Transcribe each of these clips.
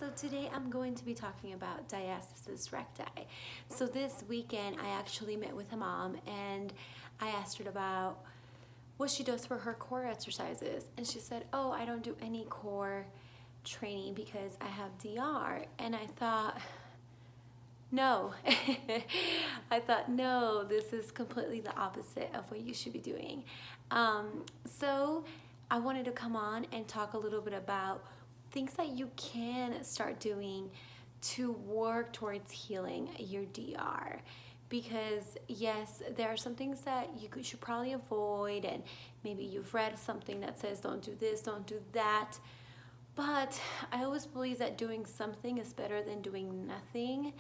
So today I'm going to be talking about Diastasis Recti. So this weekend I actually met with a mom and I asked her about what she does for her core exercises, and she said, oh, I don't do any core training because I have DR. And I thought, no. No, this is completely the opposite of what you should be doing. So I wanted to come on and talk a little bit about things that you can start doing to work towards healing your DR. Because yes, there are some things that you should probably avoid, and maybe you've read something that says don't do this, don't do that. But I always believe that doing something is better than doing nothing.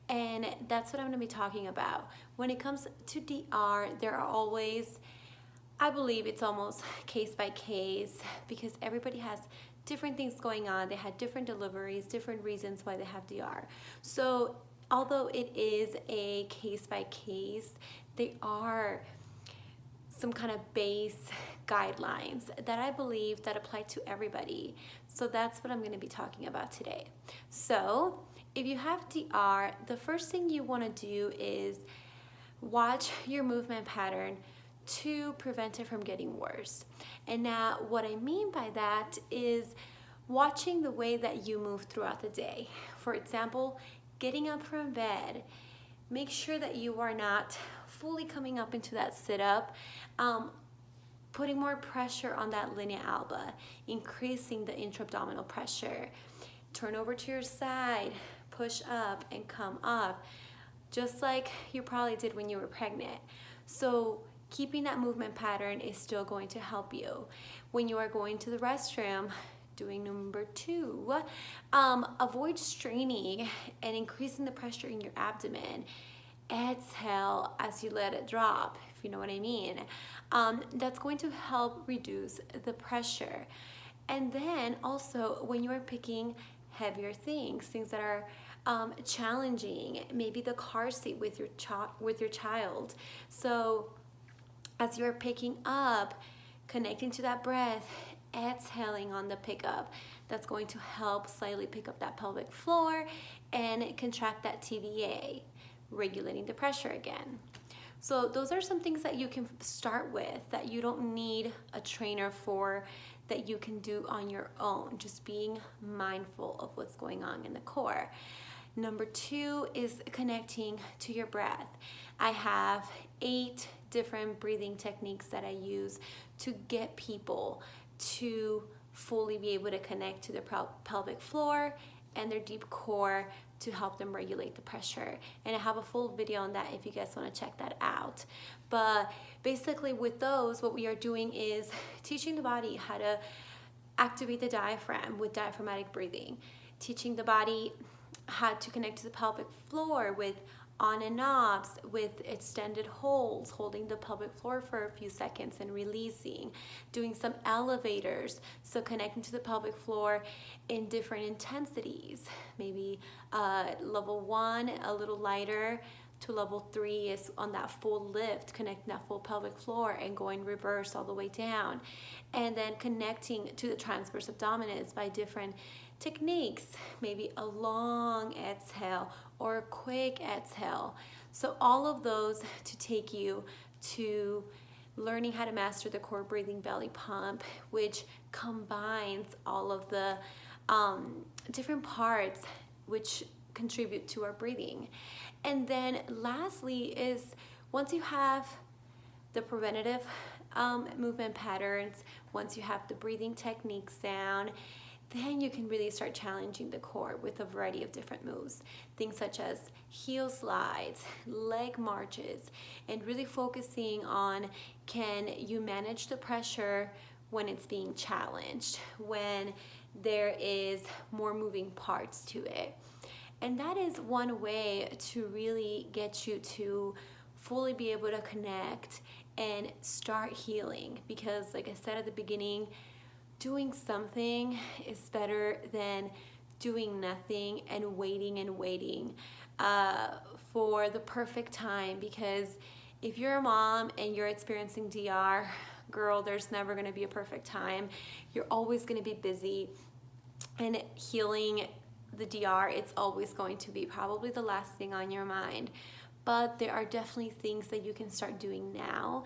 And that's what I'm going to be talking about. When it comes to DR, there are always, I believe it's almost case by case, because everybody has different things going on. They had different deliveries, different reasons why they have DR. So although it is a case by case, they are some kind of base guidelines that I believe that apply to everybody. So that's what I'm going to be talking about today. So if you have DR, the first thing you want to do is watch your movement pattern to prevent it from getting worse. And now what I mean by that is watching the way that you move throughout the day. For example, getting up from bed, make sure that you are not fully coming up into that sit-up, putting more pressure on that linea alba, increasing the intra-abdominal pressure. Turn over to your side, push up and come up, just like you probably did when you were pregnant. So keeping that movement pattern is still going to help you. When you are going to the restroom, doing number 2, avoid straining and increasing the pressure in your abdomen. Exhale as you let it drop, if you know what I mean. That's going to help reduce the pressure. And then also when you are picking heavier things that are challenging, maybe the car seat with your child. So as you're picking up, connecting to that breath, exhaling on the pickup, that's going to help slightly pick up that pelvic floor and contract that TVA, regulating the pressure again. So those are some things that you can start with, that you don't need a trainer for, that you can do on your own, just being mindful of what's going on in the core. Number 2 is connecting to your breath. I have 8 different breathing techniques that I use to get people to fully be able to connect to the pelvic floor and their deep core to help them regulate the pressure. And I have a full video on that if you guys want to check that out. But basically with those, what we are doing is teaching the body how to activate the diaphragm with diaphragmatic breathing, teaching the body how to connect to the pelvic floor with on and offs, with extended holds, holding the pelvic floor for a few seconds and releasing, doing some elevators, so connecting to the pelvic floor in different intensities, maybe level 1 a little lighter to level 3 is on that full lift, connecting that full pelvic floor and going reverse all the way down, and then connecting to the transverse abdominis by different techniques, maybe a long exhale or a quick exhale. So all of those to take you to learning how to master the core breathing belly pump, which combines all of the different parts which contribute to our breathing. And then lastly is, once you have the preventative movement patterns, once you have the breathing techniques down, then you can really start challenging the core with a variety of different moves. Things such as heel slides, leg marches, and really focusing on, can you manage the pressure when it's being challenged, when there is more moving parts to it. And that is one way to really get you to fully be able to connect and start healing. Because like I said at the beginning, doing something is better than doing nothing and waiting for the perfect time. Because if you're a mom and you're experiencing DR, girl, there's never going to be a perfect time. You're always going to be busy, and healing the DR, it's always going to be probably the last thing on your mind. But there are definitely things that you can start doing now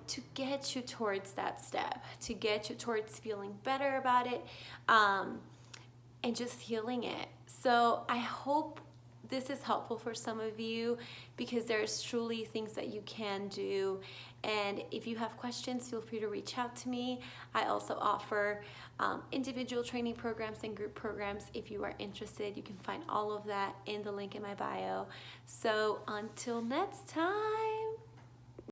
to get you towards that step, to get you towards feeling better about it, and just healing it. So I hope this is helpful for some of you, because there's truly things that you can do. And if you have questions, feel free to reach out to me. I also offer individual training programs and group programs. If you are interested, you can find all of that in the link in my bio. So until next time.